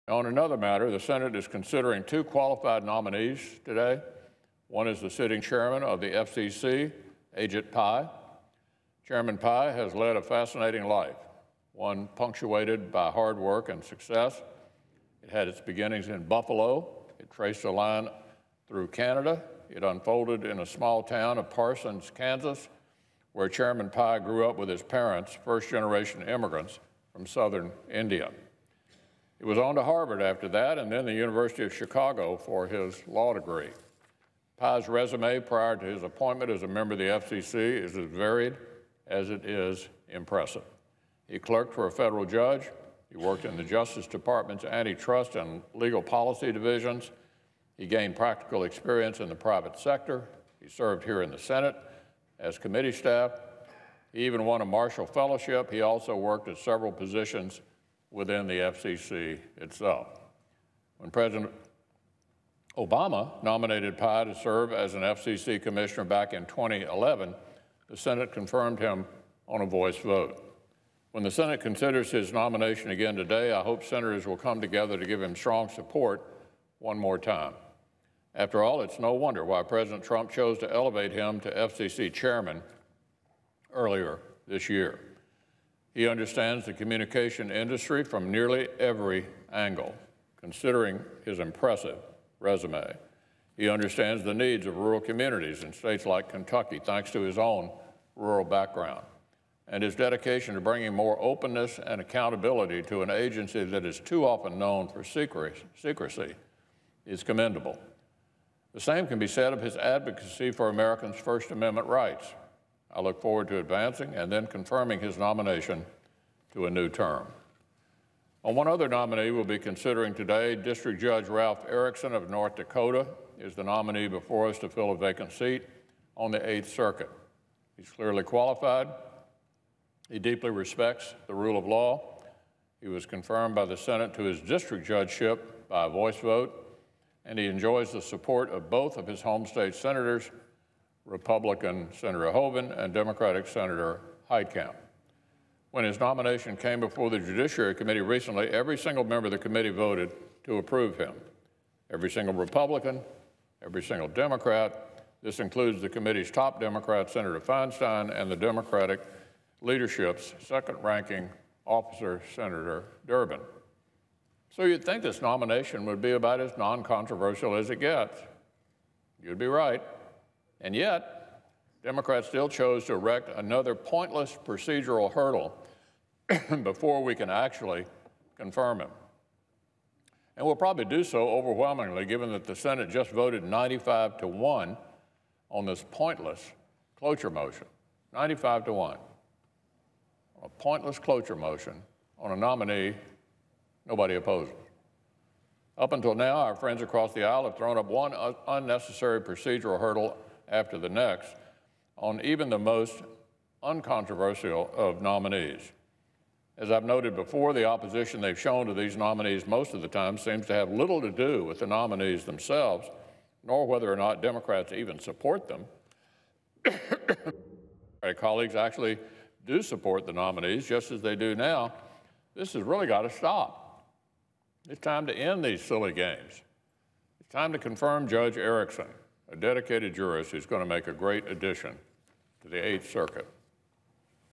On another matter, the Senate is considering two qualified nominees today. One is the sitting chairman of the FCC, Ajit Pai. Chairman Pai has led a fascinating life, one punctuated by hard work and success. It had its beginnings in Buffalo. It traced a line through Canada. It unfolded in a small town of Parsons, Kansas, where Chairman Pai grew up with his parents, first-generation immigrants from southern India. He was on to Harvard after that, and then the University of Chicago for his law degree. Pai's resume prior to his appointment as a member of the FCC is as varied as it is impressive. He clerked for a federal judge. He worked in the Justice Department's antitrust and legal policy divisions. He gained practical experience in the private sector. He served here in the Senate as committee staff. He even won a Marshall Fellowship. He also worked at several positions within the FCC itself. When President Obama nominated Pai to serve as an FCC commissioner back in 2011, the Senate confirmed him on a voice vote. When the Senate considers his nomination again today, I hope senators will come together to give him strong support one more time. After all, it's no wonder why President Trump chose to elevate him to FCC chairman earlier this year. He understands the communication industry from nearly every angle, considering his impressive resume. He understands the needs of rural communities in states like Kentucky, thanks to his own rural background. And his dedication to bringing more openness and accountability to an agency that is too often known for secrecy is commendable. The same can be said of his advocacy for Americans' First Amendment rights. I look forward to advancing and then confirming his nomination to a new term. On one other nominee we'll be considering today, District Judge Ralph Erickson of North Dakota is the nominee before us to fill a vacant seat on the 8th Circuit. He's clearly qualified. He deeply respects the rule of law. He was confirmed by the Senate to his district judgeship by a voice vote, and he enjoys the support of both of his home state senators, Republican Senator Hoeven and Democratic Senator Heitkamp. When his nomination came before the Judiciary Committee recently, every single member of the committee voted to approve him. Every single Republican, every single Democrat. This includes the committee's top Democrat, Senator Feinstein, and the Democratic leadership's second-ranking officer, Senator Durbin. So you'd think this nomination would be about as non-controversial as it gets. You'd be right. And yet, Democrats still chose to erect another pointless procedural hurdle before we can actually confirm him. And we'll probably do so overwhelmingly, given that the Senate just voted 95-1 on this pointless cloture motion. 95-1. A pointless cloture motion on a nominee nobody opposes. Up until now, our friends across the aisle have thrown up one unnecessary procedural hurdle after the next on even the most uncontroversial of nominees. As I've noted before, the opposition they've shown to these nominees most of the time seems to have little to do with the nominees themselves, nor whether or not Democrats even support them. Our colleagues actually do support the nominees, just as they do now. This has really got to stop. It's time to end these silly games. It's time to confirm Judge Erickson, a dedicated jurist who's going to make a great addition to the 8th Circuit.